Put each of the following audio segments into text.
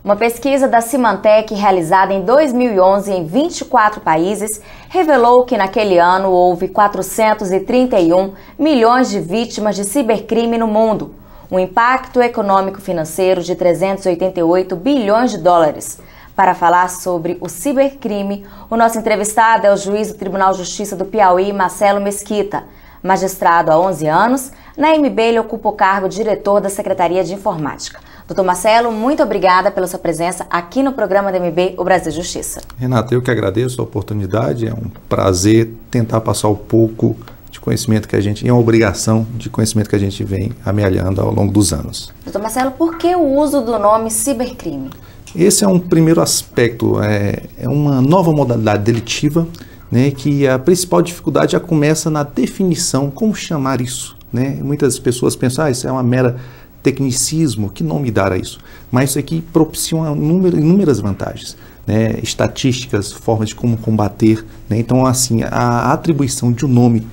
Uma pesquisa da Symantec realizada em 2011 em 24 países revelou que naquele ano houve 431 milhões de vítimas de cibercrime no mundo, um impacto econômico-financeiro de 388 bilhões de dólares. Para falar sobre o cibercrime, o nosso entrevistado é o juiz do Tribunal de Justiça do Piauí, Marcelo Mesquita. Magistrado há 11 anos, na MB ele ocupa o cargo de diretor da Secretaria de Informática. Doutor Marcelo, muito obrigada pela sua presença aqui no programa da MB, o Brasil Justiça. Renata, eu que agradeço a oportunidade, é um prazer tentar passar um pouco de conhecimento que a gente, e uma obrigação de conhecimento que a gente vem amealhando ao longo dos anos. Doutor Marcelo, por que o uso do nome cibercrime? Esse é um primeiro aspecto, é uma nova modalidade delitiva, né, que a principal dificuldade já começa na definição, como chamar isso, né? Muitas pessoas pensam, isso é uma mera tecnicismo, que nome dar a isso? Mas isso aqui propicia inúmeras vantagens, né? Estatísticas, formas de como combater, né? Então, assim, a atribuição de um nome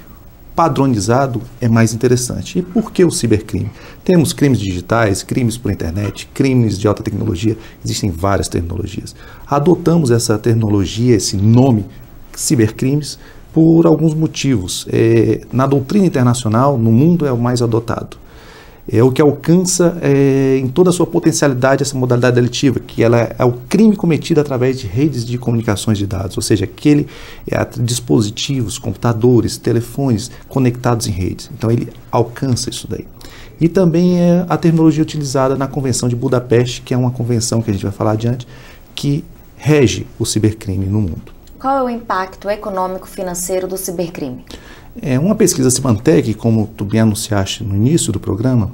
padronizado é mais interessante. E por que o cibercrime? Temos crimes digitais, crimes por internet, crimes de alta tecnologia, existem várias tecnologias. Adotamos essa tecnologia, esse nome, cibercrimes, por alguns motivos. Na doutrina internacional, no mundo, é o mais adotado. É o que alcança em toda a sua potencialidade essa modalidade delitiva, que ela é o crime cometido através de redes de comunicações de dados, ou seja, dispositivos, computadores, telefones conectados em redes. Então ele alcança isso daí. E também é a tecnologia utilizada na Convenção de Budapeste, que é uma convenção que a gente vai falar adiante, que rege o cibercrime no mundo. Qual é o impacto econômico-financeiro do cibercrime? Uma pesquisa Symantec, como tu bem anunciaste no início do programa,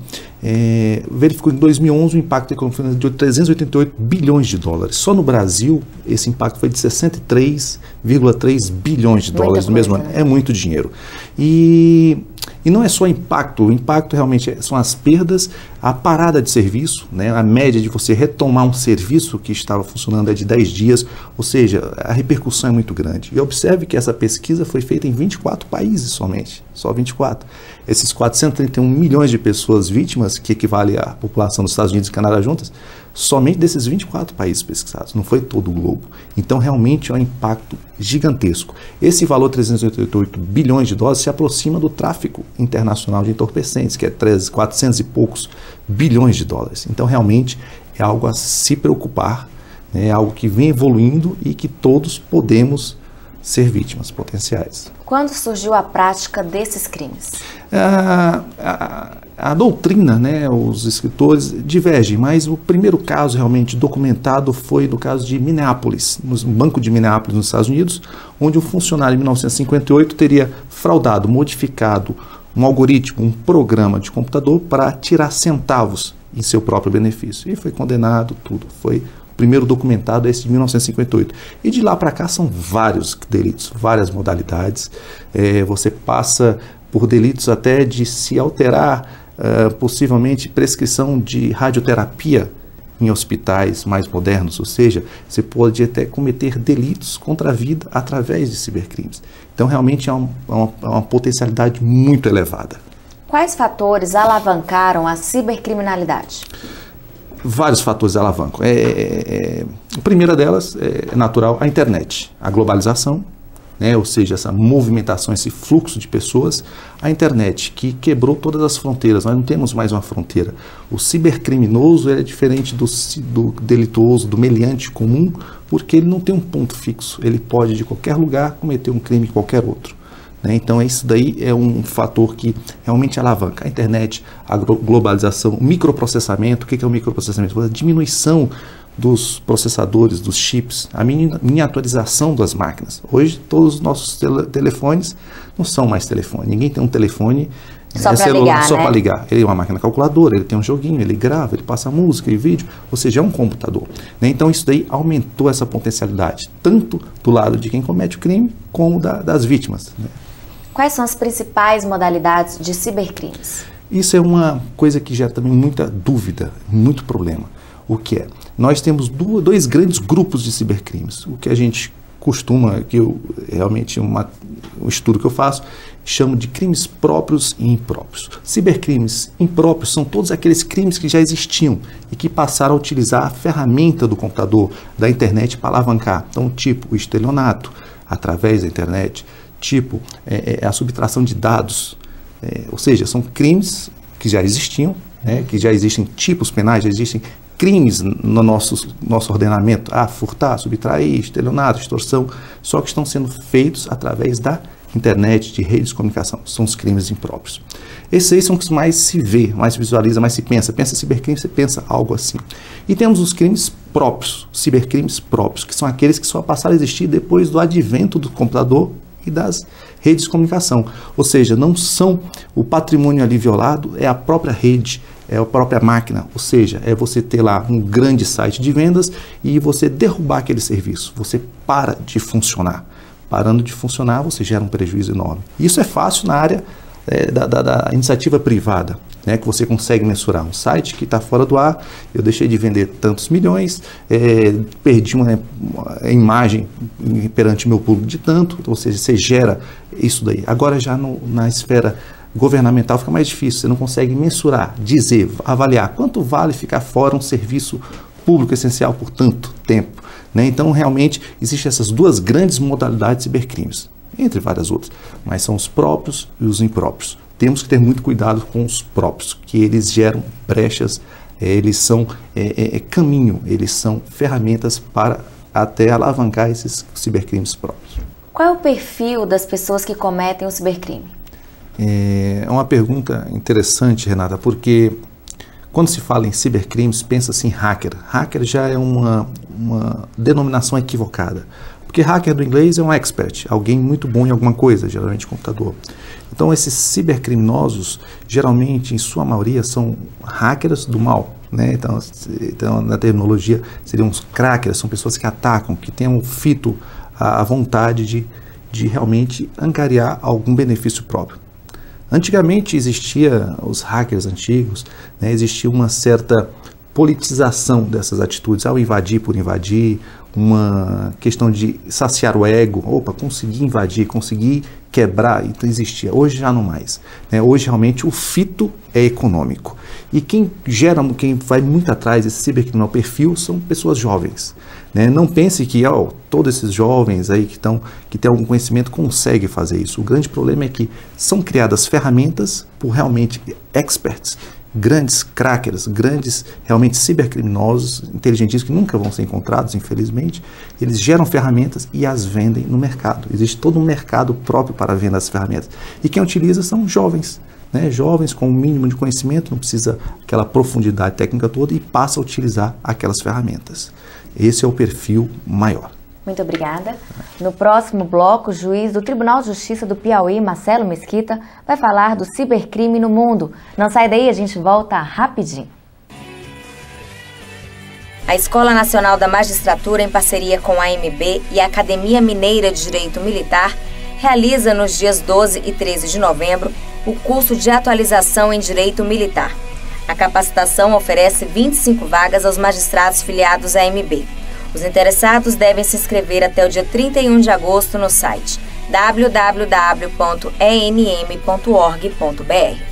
verificou em 2011 o impacto econômico de 388 bilhões de dólares. Só no Brasil, esse impacto foi de 63,3 bilhões de dólares no mesmo ano. É muito dinheiro. E não é só impacto, o impacto realmente são as perdas, a parada de serviço, né? A média de você retomar um serviço que estava funcionando é de 10 dias, ou seja, a repercussão é muito grande. E observe que essa pesquisa foi feita em 24 países somente, só 24. Esses 431 milhões de pessoas vítimas, que equivale à população dos Estados Unidos e Canadá juntas, somente desses 24 países pesquisados, não foi todo o globo. Então, realmente é um impacto gigantesco. Esse valor, 388 bilhões de dólares, se aproxima do tráfico internacional de entorpecentes, que é 400 e poucos bilhões de dólares. Então, realmente, é algo a se preocupar, né? É algo que vem evoluindo e que todos podemos ser vítimas potenciais. Quando surgiu a prática desses crimes? A doutrina, né, os escritores divergem, mas o primeiro caso realmente documentado foi no caso de Minneapolis, no Banco de Minneapolis, nos Estados Unidos, onde um funcionário em 1958 teria fraudado, modificado um algoritmo, um programa de computador para tirar centavos em seu próprio benefício. E foi condenado, tudo. Foi o primeiro documentado, esse de 1958. E de lá para cá são vários delitos, várias modalidades. Você passa por delitos até de se alterar possivelmente prescrição de radioterapia em hospitais mais modernos, ou seja, você pode até cometer delitos contra a vida através de cibercrimes. Então, realmente é uma potencialidade muito elevada. Quais fatores alavancaram a cibercriminalidade? Vários fatores alavancam. A primeira delas é natural, a internet, a globalização, né? Ou seja, essa movimentação, esse fluxo de pessoas, a internet que quebrou todas as fronteiras, nós não temos mais uma fronteira. O cibercriminoso é diferente do delituoso, do meliante comum, porque ele não tem um ponto fixo, ele pode de qualquer lugar cometer um crime que qualquer outro. Né? Então isso daí é um fator que realmente alavanca a internet, a globalização, o microprocessamento. O que é o microprocessamento? A diminuição dos processadores, dos chips, a miniaturização das máquinas. Hoje todos os nossos telefones não são mais telefone, ninguém tem um telefone só para ligar. Ele é uma máquina calculadora, ele tem um joguinho, ele grava, ele passa música e vídeo, ou seja, é um computador. Né? Então isso daí aumentou essa potencialidade, tanto do lado de quem comete o crime, como das vítimas. Né? Quais são as principais modalidades de cibercrimes? Isso é uma coisa que gera também muita dúvida, muito problema. O que é? Nós temos dois grandes grupos de cibercrimes. O que a gente realmente um estudo que eu faço, chamo de crimes próprios e impróprios. Cibercrimes impróprios são todos aqueles crimes que já existiam e que passaram a utilizar a ferramenta do computador, da internet para alavancar. Então, tipo o estelionato através da internet, tipo a subtração de dados, ou seja, são crimes que já existiam, que já existem tipos penais, já existem crimes no nosso ordenamento, furtar, subtrair, estelionato, extorsão, só que estão sendo feitos através da internet, de redes de comunicação, são os crimes impróprios. Esses aí são os que mais se vê, mais se visualiza, mais se pensa. Pensa cibercrime, você pensa algo assim. E temos os crimes próprios, cibercrimes próprios, que são aqueles que só passaram a existir depois do advento do computador e das redes de comunicação. Ou seja, não são o patrimônio ali violado, é a própria rede, é a própria máquina. Ou seja, é você ter lá um grande site de vendas e você derrubar aquele serviço. Você para de funcionar. Parando de funcionar, você gera um prejuízo enorme. Isso é fácil na área da iniciativa privada, que você consegue mensurar. Um site que está fora do ar, eu deixei de vender tantos milhões, perdi uma imagem perante o meu público de tanto, ou seja, você gera isso daí. Agora já na esfera governamental fica mais difícil, você não consegue mensurar, dizer, avaliar quanto vale ficar fora um serviço público essencial por tanto tempo. Então, realmente, existem essas duas grandes modalidades de cibercrimes, entre várias outras, mas são os próprios e os impróprios. Temos que ter muito cuidado com os próprios, que eles geram brechas, eles são caminho, eles são ferramentas para até alavancar esses cibercrimes próprios. Qual é o perfil das pessoas que cometem o cibercrime? É uma pergunta interessante, Renata, porque quando se fala em cibercrimes, pensa-se em hacker. Hacker já é uma denominação equivocada. Porque hacker do inglês é um expert, alguém muito bom em alguma coisa, geralmente computador. Então, esses cibercriminosos, geralmente, em sua maioria, são hackers do mal. Então, na terminologia, seriam os crackers, são pessoas que atacam, que têm um fito, a vontade de realmente angariar algum benefício próprio. Antigamente existia os hackers antigos, existia uma certa politização dessas atitudes, ao invadir por invadir, uma questão de saciar o ego, conseguir invadir, conseguir quebrar, então existia. Hoje já não mais. Hoje realmente o fito é econômico. E quem vai muito atrás desse cibercriminal perfil são pessoas jovens. Não pense que todos esses jovens aí que têm algum conhecimento conseguem fazer isso. O grande problema é que são criadas ferramentas por realmente experts, grandes crackers, grandes realmente cibercriminosos, inteligentíssimos que nunca vão ser encontrados, infelizmente. Eles geram ferramentas e as vendem no mercado. Existe todo um mercado próprio para a venda das ferramentas. E quem utiliza são jovens. Jovens com um mínimo de conhecimento, não precisa aquela profundidade técnica toda e passa a utilizar aquelas ferramentas. Esse é o perfil maior. Muito obrigada. No próximo bloco, o juiz do Tribunal de Justiça do Piauí, Marcelo Mesquita, vai falar do cibercrime no mundo. Não sai daí, a gente volta rapidinho. A Escola Nacional da Magistratura, em parceria com a AMB e a Academia Mineira de Direito Militar, realiza nos dias 12 e 13 de novembro o curso de atualização em Direito Militar. A capacitação oferece 25 vagas aos magistrados filiados à AMB. Os interessados devem se inscrever até o dia 31 de agosto no site www.enm.org.br.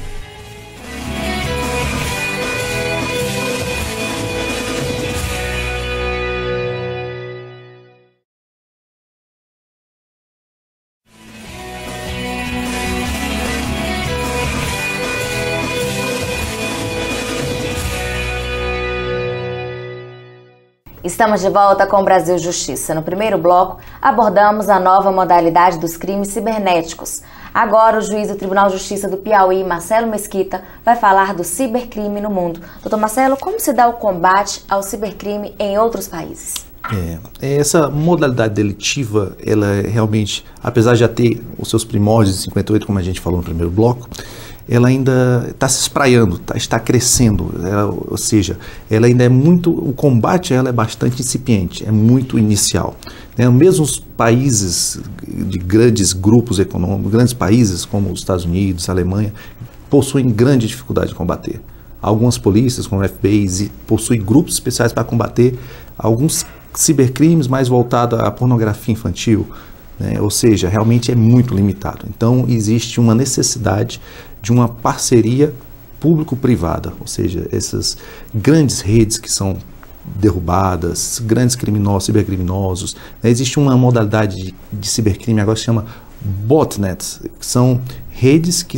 Estamos de volta com o Brasil Justiça. No primeiro bloco, abordamos a nova modalidade dos crimes cibernéticos. Agora, o juiz do Tribunal de Justiça do Piauí, Marcelo Mesquita, vai falar do cibercrime no mundo. Doutor Marcelo, como se dá o combate ao cibercrime em outros países? Essa modalidade delitiva, ela realmente, apesar de já ter os seus primórdios de 58, como a gente falou no primeiro bloco, ela ainda está se espraiando, está crescendo, ou seja, ela ainda é muito, o combate a ela é bastante incipiente, é muito inicial. Mesmo os países de grandes grupos econômicos, grandes países como os Estados Unidos, a Alemanha, possuem grande dificuldade de combater. Algumas polícias, como o FBI, possuem grupos especiais para combater alguns cibercrimes mais voltado à pornografia infantil, né? Ou seja, realmente é muito limitado. Então, existe uma necessidade de uma parceria público-privada, ou seja, essas grandes redes que são derrubadas, grandes criminosos, cibercriminosos, né? Existe uma modalidade de cibercrime agora que se chama botnets, que são redes que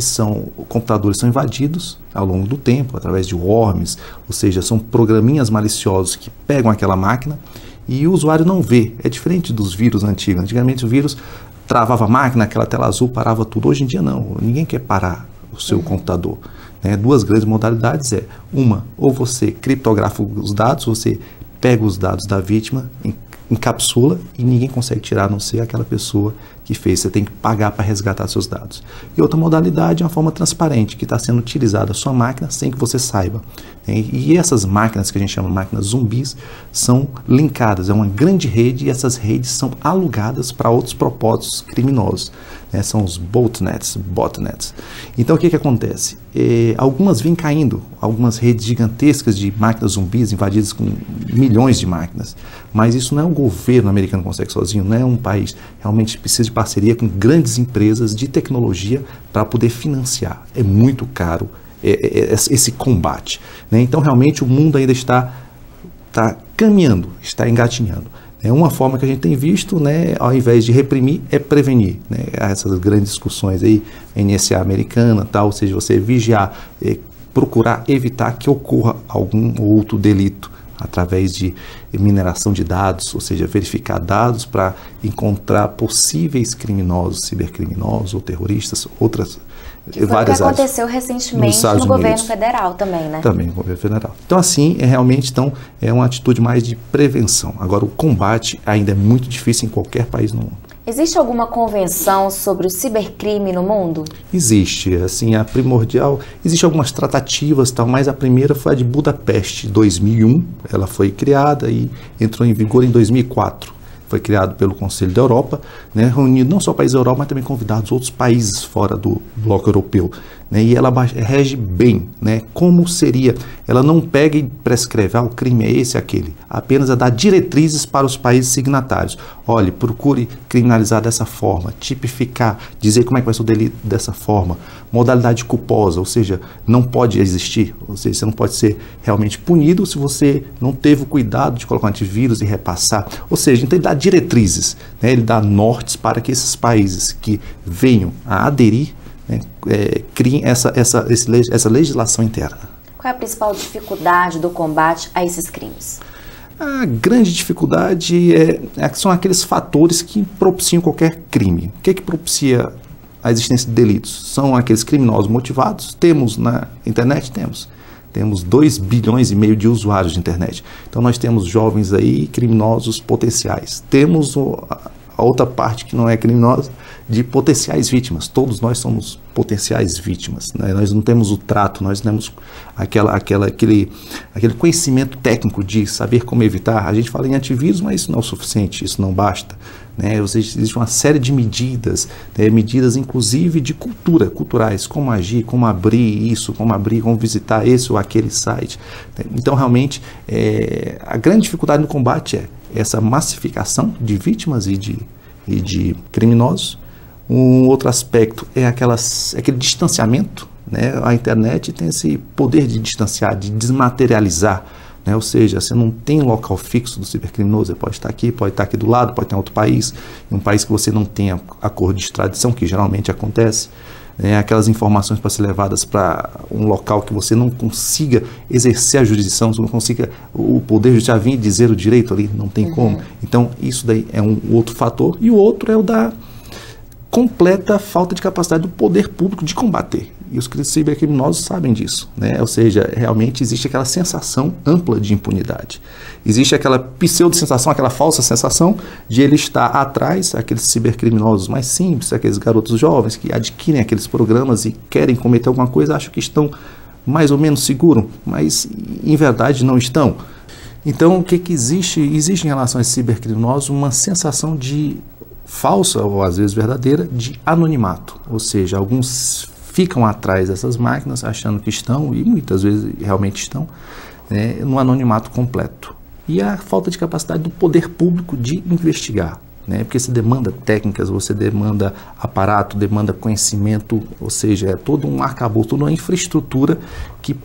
computadores são invadidos ao longo do tempo, através de worms, ou seja, são programinhas maliciosos que pegam aquela máquina e o usuário não vê. É diferente dos vírus antigos. Antigamente o vírus travava a máquina, aquela tela azul parava tudo. Hoje em dia não, ninguém quer parar o seu computador. Né? Duas grandes modalidades uma, ou você criptografa os dados, você pega os dados da vítima, encapsula e ninguém consegue tirar, a não ser aquela pessoa que fez. Você tem que pagar para resgatar seus dados. E outra modalidade é uma forma transparente, que está sendo utilizada a sua máquina sem que você saiba. E essas máquinas, que a gente chama de máquinas zumbis, são linkadas, é uma grande rede, e essas redes são alugadas para outros propósitos criminosos. São os botnets. Então o que acontece? Algumas vêm caindo, algumas redes gigantescas de máquinas zumbis invadidas com milhões de máquinas, mas isso não é um governo americano que consegue sozinho, não é um país, realmente precisa de parceria com grandes empresas de tecnologia para poder financiar. É muito caro esse combate. Então realmente o mundo ainda está caminhando, está engatinhando. Uma forma que a gente tem visto, ao invés de reprimir, é prevenir. Essas grandes discussões aí, NSA americana, tal, ou seja, você vigiar, procurar evitar que ocorra algum outro delito através de mineração de dados, ou seja, verificar dados para encontrar possíveis criminosos, cibercriminosos ou terroristas, outras várias áreas. Que aconteceu recentemente no governo federal também, né? Também no governo federal. Então, assim, realmente é uma atitude mais de prevenção. Agora, o combate ainda é muito difícil em qualquer país no mundo. Existe alguma convenção sobre o cibercrime no mundo? Existe, assim, a primordial, existem algumas tratativas, tal, mas a primeira foi a de Budapeste, 2001, ela foi criada e entrou em vigor em 2004. Foi criado pelo Conselho da Europa, reunindo não só países da Europa, mas também convidados outros países fora do bloco europeu. E ela rege bem, como seria. Ela não pega e prescreve, o crime é esse, aquele. Apenas dá diretrizes para os países signatários. Olhe, procure criminalizar dessa forma, tipificar, dizer como é que vai ser o delito dessa forma. Modalidade culposa, ou seja, não pode existir. Ou seja, você não pode ser realmente punido se você não teve o cuidado de colocar um antivírus e repassar. Ou seja, então ele dá diretrizes, ele dá nortes para que esses países que venham a aderir criem essa legislação interna. Qual é a principal dificuldade do combate a esses crimes? A grande dificuldade são aqueles fatores que propiciam qualquer crime. O que propicia a existência de delitos? São aqueles criminosos motivados. Temos na internet? Temos 2 bilhões e meio de usuários de internet. Então nós temos jovens aí, criminosos potenciais. Temos a outra parte que não é criminosa, de potenciais vítimas. Todos nós somos potenciais vítimas. Nós não temos o trato, nós temos aquele conhecimento técnico de saber como evitar. A gente fala em antivírus, mas isso não é o suficiente, isso não basta. Existe uma série de medidas, medidas inclusive de culturais, como agir, como abrir isso, como visitar esse ou aquele site. Então, realmente, a grande dificuldade no combate é essa massificação de vítimas e de criminosos. Um outro aspecto é aquele distanciamento. A internet tem esse poder de distanciar, de desmaterializar. Ou seja, você não tem um local fixo do cibercriminoso, você pode estar aqui do lado, pode estar em outro país, em um país que você não tenha acordo de extradição, que geralmente acontece. Aquelas informações para ser levadas para um local que você não consiga exercer a jurisdição, você não consiga o poder já vir dizer o direito ali, não tem como. Então, isso daí é um outro fator. E o outro é o da completa falta de capacidade do poder público de combater. E os cibercriminosos sabem disso, Ou seja, realmente existe aquela sensação ampla de impunidade. Existe aquela pseudo-sensação, aquela falsa sensação de ele estar atrás, aqueles cibercriminosos mais simples, aqueles garotos jovens que adquirem aqueles programas e querem cometer alguma coisa, acham que estão mais ou menos seguros, mas em verdade não estão. Então, o que existe? Existe em relação a esses cibercriminosos uma sensação de falsa, ou às vezes verdadeira, de anonimato. Ou seja, alguns ficam atrás dessas máquinas achando que estão, e muitas vezes realmente estão, no anonimato completo. e a falta de capacidade do poder público de investigar, né? Porque você demanda técnicas, você demanda aparato, demanda conhecimento, ou seja, é todo um arcabouço, toda uma infraestrutura que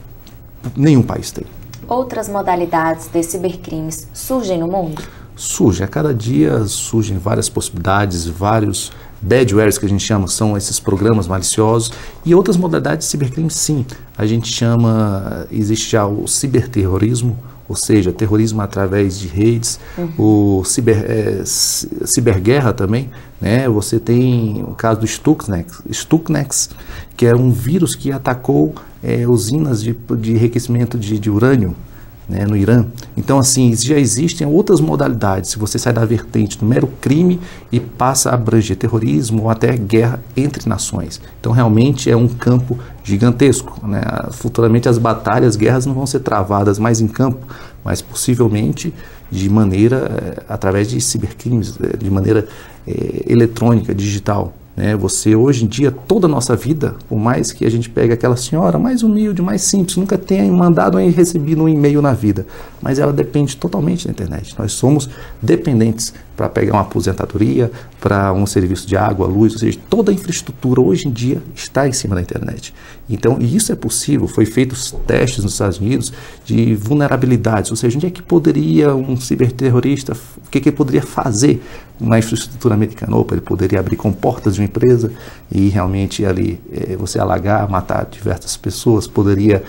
nenhum país tem. Outras modalidades de cibercrimes surgem no mundo? Surge, a cada dia surgem várias possibilidades, vários badwares que a gente chama, são esses programas maliciosos, e outras modalidades de cibercrime, sim. A gente chama, existe já o ciberterrorismo, ou seja, terrorismo através de redes, o ciberguerra também, né? Você tem o caso do Stuxnet, que é um vírus que atacou usinas de enriquecimento de urânio, né, no Irã. Então, assim, já existem outras modalidades. Se você sai da vertente do mero crime e passa a abranger terrorismo ou até guerra entre nações. Então, realmente é um campo gigantesco, né? Futuramente as batalhas, as guerras não vão ser travadas mais em campo, mas possivelmente de maneira, através de cibercrimes, de maneira eletrônica, digital. Você, hoje em dia, toda a nossa vida, por mais que a gente pegue aquela senhora mais humilde, mais simples, nunca tenha mandado e recebido um e-mail na vida, mas ela depende totalmente da internet. Nós somos dependentes para pegar uma aposentadoria, para um serviço de água, luz, ou seja, toda a infraestrutura hoje em dia está em cima da internet. Então, isso é possível, foi feitos testes nos Estados Unidos de vulnerabilidades, ou seja, onde é que poderia um ciberterrorista, o que ele poderia fazer na infraestrutura americana? Opa, ele poderia abrir comportas de uma empresa e realmente ali você alagar, matar diversas pessoas, poderia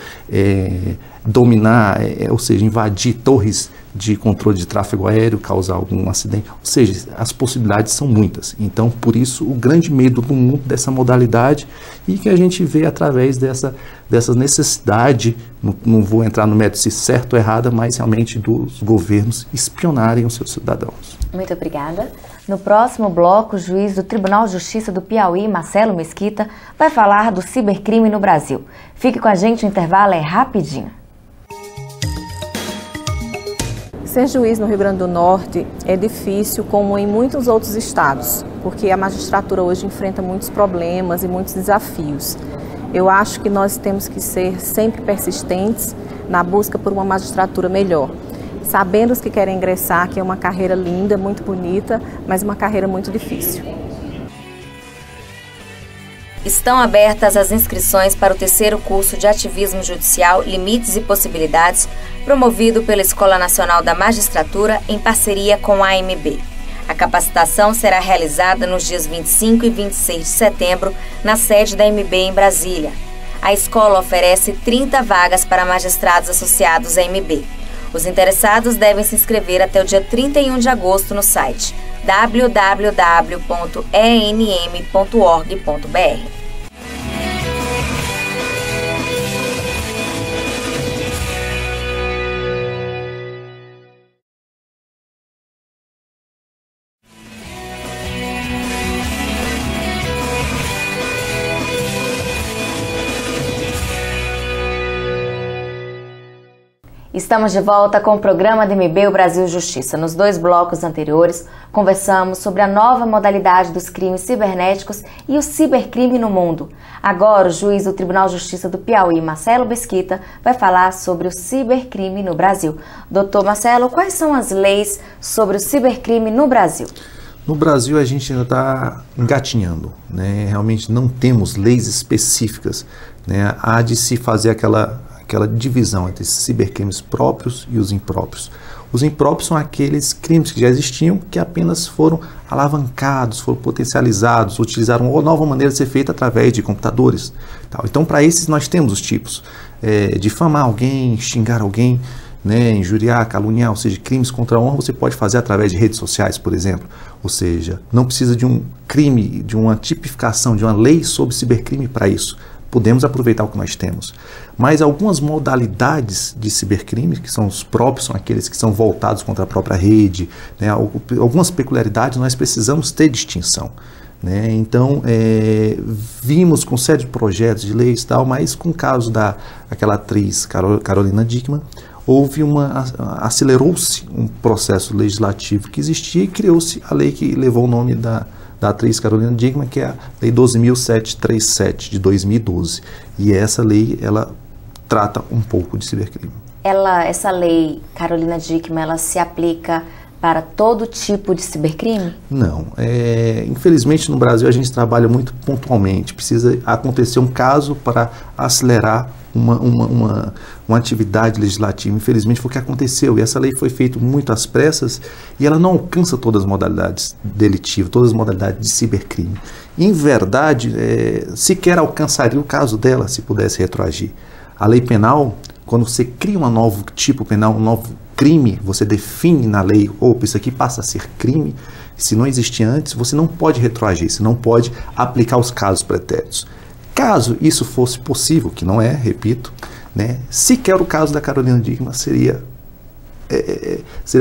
dominar, ou seja, invadir torres de controle de tráfego aéreo, causar algum acidente, ou seja, as possibilidades são muitas. Então, por isso, o grande medo do mundo dessa modalidade e que a gente vê através dessa necessidade, não vou entrar no mérito se certo ou errada, mas realmente dos governos espionarem os seus cidadãos. Muito obrigada. No próximo bloco, o juiz do Tribunal de Justiça do Piauí, Marcelo Mesquita, vai falar do cibercrime no Brasil. Fique com a gente, o intervalo é rapidinho. Ser juiz no Rio Grande do Norte é difícil, como em muitos outros estados, porque a magistratura hoje enfrenta muitos problemas e muitos desafios. Eu acho que nós temos que ser sempre persistentes na busca por uma magistratura melhor, sabendo os que querem ingressar que é uma carreira linda, muito bonita, mas uma carreira muito difícil. Estão abertas as inscrições para o terceiro curso de Ativismo Judicial, Limites e Possibilidades, promovido pela Escola Nacional da Magistratura em parceria com a AMB. A capacitação será realizada nos dias 25 e 26 de setembro, na sede da AMB em Brasília. A escola oferece 30 vagas para magistrados associados à AMB. Os interessados devem se inscrever até o dia 31 de agosto no site www.enm.org.br. Estamos de volta com o programa DMB, o Brasil Justiça. Nos 2 blocos anteriores, conversamos sobre a nova modalidade dos crimes cibernéticos e o cibercrime no mundo. Agora, o juiz do Tribunal de Justiça do Piauí, Marcelo Mesquita, vai falar sobre o cibercrime no Brasil. Doutor Marcelo, quais são as leis sobre o cibercrime no Brasil? No Brasil, a gente ainda está engatinhando, né? Realmente não temos leis específicas, né? Há de se fazer aquela divisão entre cibercrimes próprios e os impróprios. Os impróprios são aqueles crimes que já existiam, que apenas foram alavancados, foram potencializados, utilizaram uma nova maneira de ser feita através de computadores. Então, para esses, nós temos os tipos: difamar alguém, xingar alguém, né, injuriar, caluniar, ou seja, crimes contra a honra você pode fazer através de redes sociais, por exemplo. Ou seja, não precisa de um crime, de uma tipificação, de uma lei sobre cibercrime para isso. Podemos aproveitar o que nós temos. Mas algumas modalidades de cibercrime, que são os próprios, são aqueles que são voltados contra a própria rede, né? Algumas peculiaridades nós precisamos ter distinção, né? Então, vimos com série de projetos de leis e tal, mas com o caso daquela atriz Carolina Dickmann, acelerou-se um processo legislativo que existia e criou-se a lei que levou o nome da atriz Carolina Dickmann, que é a Lei 12.737, de 2012. E essa lei, ela trata um pouco de cibercrime. essa lei, Carolina Dickmann, ela se aplica para todo tipo de cibercrime? Não. Infelizmente, no Brasil, a gente trabalha muito pontualmente. Precisa acontecer um caso para acelerar uma atividade legislativa. Infelizmente, foi o que aconteceu. E essa lei foi feita muito às pressas e ela não alcança todas as modalidades delitivas, todas as modalidades de cibercrime. Em verdade, sequer alcançaria o caso dela se pudesse retroagir. A lei penal, quando você cria um novo tipo penal, um novo crime, você define na lei, opa, isso aqui passa a ser crime, se não existia antes, você não pode retroagir, você não pode aplicar os casos pretéritos. Caso isso fosse possível, que não é, repito, né, sequer o caso da Carolina Dickmann seria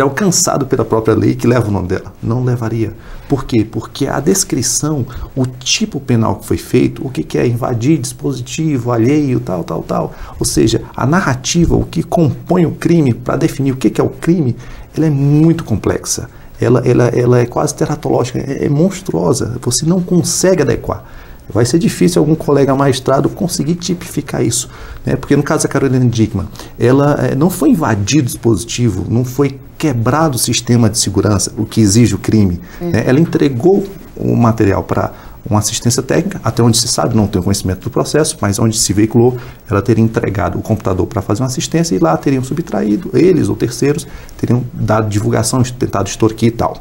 alcançado pela própria lei que leva o nome dela. Não levaria. Por quê? Porque a descrição, o tipo penal que foi feito, o que é invadir dispositivo alheio, tal. Ou seja, a narrativa, o que compõe o crime, para definir o que é o crime, ela é muito complexa. Ela é quase teratológica, é monstruosa. Você não consegue adequar. Vai ser difícil algum colega magistrado conseguir tipificar isso, né? Porque no caso da Carolina Dickmann, ela não foi invadido o dispositivo, não foi quebrado o sistema de segurança, o que exige o crime. Né? Ela entregou o material para uma assistência técnica, até onde se sabe, não tem conhecimento do processo, mas onde se veiculou, ela teria entregado o computador para fazer uma assistência e lá teriam subtraído, eles ou terceiros teriam dado divulgação, tentado extorquir e tal.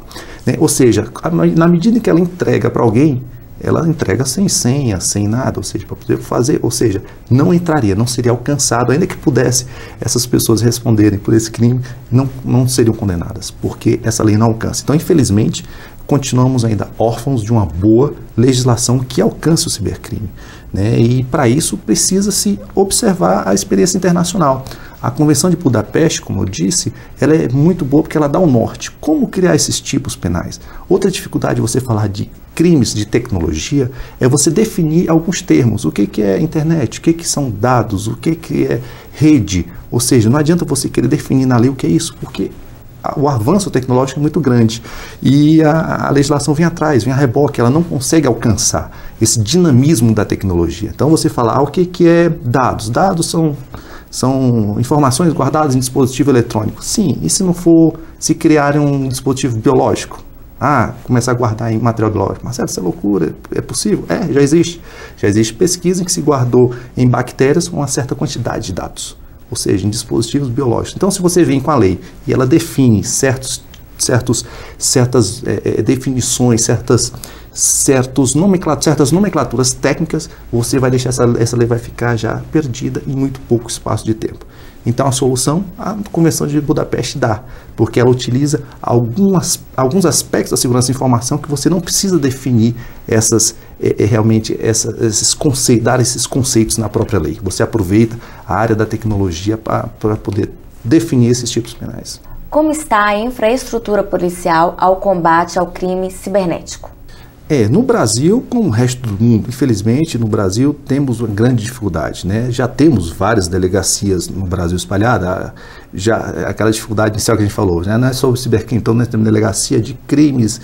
Né? Ou seja, na medida em que ela entrega para alguém, ela entrega sem senha, sem nada, ou seja, para poder fazer, ou seja, não entraria, não seria alcançado, ainda que pudesse essas pessoas responderem por esse crime, não seriam condenadas, porque essa lei não alcança. Então, infelizmente, continuamos ainda órfãos de uma boa legislação que alcance o cibercrime, né? E para isso precisa-se observar a experiência internacional. A Convenção de Budapeste, como eu disse, ela é muito boa porque ela dá o norte. Como criar esses tipos penais? Outra dificuldade de você falar de crimes de tecnologia é você definir alguns termos. O que é internet? O que são dados? O que é rede? Ou seja, não adianta você querer definir na lei o que é isso, porque o avanço tecnológico é muito grande e a legislação vem atrás, vem a reboque, ela não consegue alcançar esse dinamismo da tecnologia. Então você fala, o que é dados? Dados são informações guardadas em dispositivo eletrônico. Sim, e se não for, se criarem um dispositivo biológico? Começar a guardar em material biológico. Marcelo, isso é loucura, é possível? Já existe. Já existe pesquisa em que se guardou em bactérias uma certa quantidade de dados, ou seja, em dispositivos biológicos. Então, se você vem com a lei e ela define certas definições, certas nomenclaturas técnicas, você vai deixar essa lei vai ficar já perdida em muito pouco espaço de tempo. Então a solução, a Convenção de Budapeste dá, porque ela utiliza alguns aspectos da segurança da informação que você não precisa definir dar esses conceitos na própria lei. Você aproveita a área da tecnologia para poder definir esses tipos penais. Como está a infraestrutura policial ao combate ao crime cibernético? No Brasil, como o resto do mundo, infelizmente, no Brasil temos uma grande dificuldade, né? Já temos várias delegacias no Brasil espalhadas, já aquela dificuldade inicial que a gente falou, né? Não é sobre cibercrime, então nós temos delegacia de crimes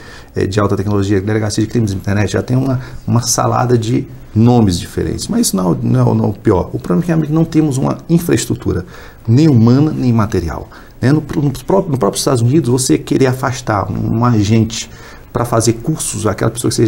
de alta tecnologia, delegacia de crimes de internet, já tem uma salada de nomes diferentes, mas isso não é o pior. O problema é que realmente não temos uma infraestrutura, nem humana, nem material. Né? No próprio Estados Unidos, você querer afastar um agente para fazer cursos, aquela pessoa que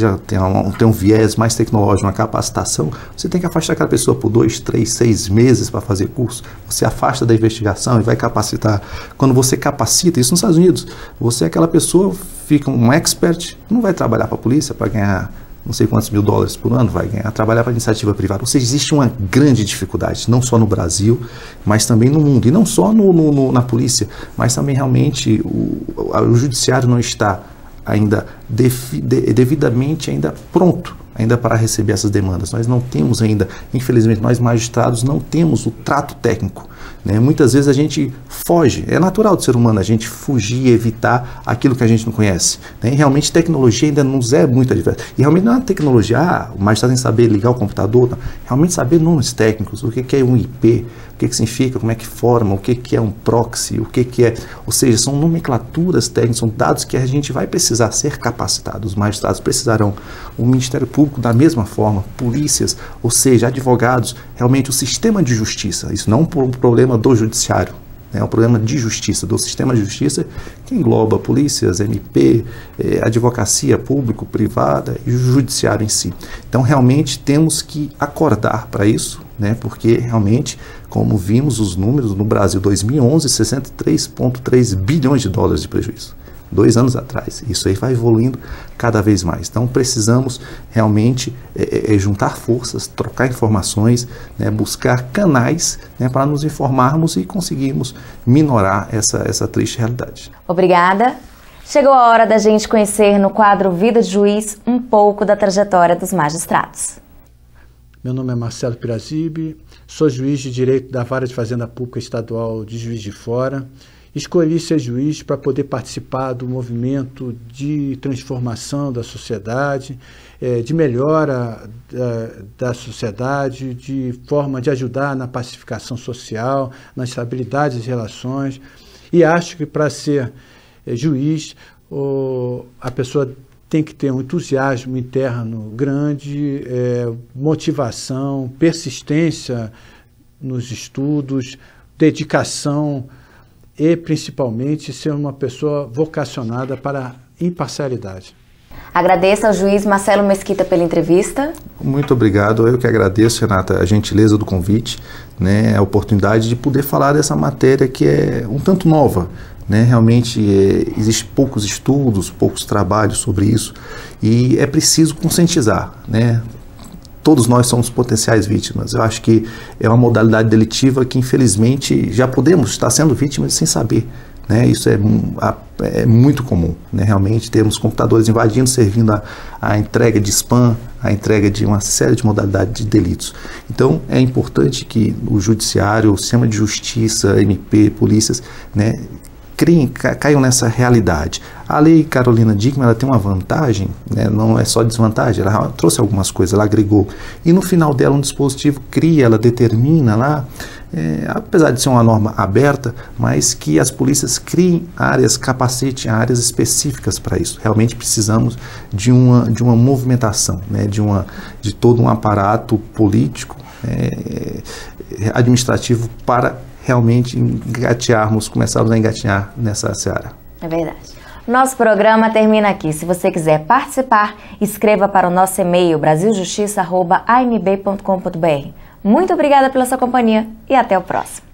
tem um viés mais tecnológico, uma capacitação, você tem que afastar aquela pessoa por 2, 3, 6 meses para fazer curso. Você afasta da investigação e vai capacitar. Quando você capacita, isso nos Estados Unidos, você é aquela pessoa, fica um expert, não vai trabalhar para a polícia para ganhar não sei quantos mil dólares por ano, vai trabalhar para a iniciativa privada. Ou seja, existe uma grande dificuldade, não só no Brasil, mas também no mundo. E não só na polícia, mas também realmente o judiciário não está ainda devidamente pronto ainda para receber essas demandas. Nós não temos ainda, infelizmente, nós magistrados não temos o trato técnico, né? Muitas vezes a gente foge, é natural do ser humano a gente fugir e evitar aquilo que a gente não conhece, né? E realmente tecnologia ainda nos é muito adversa. E realmente não é tecnologia, o magistrado tem que saber ligar o computador, não. Realmente saber nomes técnicos, o que é um IP, o que significa, como é que forma, o que é um proxy, o que é... Ou seja, são nomenclaturas técnicas, são dados que a gente vai precisar ser capacitados. Os magistrados precisarão, o Ministério Público da mesma forma, polícias, ou seja, advogados, realmente o sistema de justiça. Isso não é um problema do judiciário, né? É um problema de justiça, do sistema de justiça, que engloba polícias, MP, advocacia público, privada e o judiciário em si. Então, realmente, temos que acordar para isso, né? Porque, realmente, como vimos os números, no Brasil, 2011, 63,3 bilhões de dólares de prejuízo. 2 anos atrás. Isso aí vai evoluindo cada vez mais. Então, precisamos realmente juntar forças, trocar informações, né, buscar canais, né, para nos informarmos e conseguirmos minorar essa triste realidade. Obrigada. Chegou a hora da gente conhecer no quadro Vida de Juiz um pouco da trajetória dos magistrados. Meu nome é Marcelo Pirazibe, sou juiz de Direito da Vara de Fazenda Pública Estadual de Juiz de Fora. Escolhi ser juiz para poder participar do movimento de transformação da sociedade, de melhora da sociedade, de forma de ajudar na pacificação social, na estabilidade das relações. E acho que para ser juiz, a pessoa tem que ter um entusiasmo interno grande, motivação, persistência nos estudos, dedicação, e principalmente ser uma pessoa vocacionada para a imparcialidade. Agradeço ao juiz Marcelo Mesquita pela entrevista. Muito obrigado, eu que agradeço, Renata, a gentileza do convite, né, a oportunidade de poder falar dessa matéria que é um tanto nova, né, realmente existe poucos estudos, poucos trabalhos sobre isso e é preciso conscientizar, né. Todos nós somos potenciais vítimas. Eu acho que é uma modalidade delitiva que, infelizmente, já podemos estar sendo vítimas sem saber, né? Isso é muito comum, né? Realmente, temos computadores invadindo, servindo a entrega de spam, a entrega de uma série de modalidades de delitos. Então, é importante que o judiciário, o sistema de justiça, MP, polícias, né, caiam nessa realidade. A lei Carolina Dickmann, ela tem uma vantagem, né, não é só desvantagem, ela trouxe algumas coisas, ela agregou. E no final dela, um dispositivo ela determina lá, apesar de ser uma norma aberta, mas que as polícias criem áreas, capacitem áreas específicas para isso. Realmente precisamos de uma movimentação, né, de todo um aparato político, administrativo para realmente começarmos a engatinhar nessa seara. É verdade. Nosso programa termina aqui. Se você quiser participar, escreva para o nosso e-mail brasiljustiça@amb.com.br. Muito obrigada pela sua companhia e até o próximo.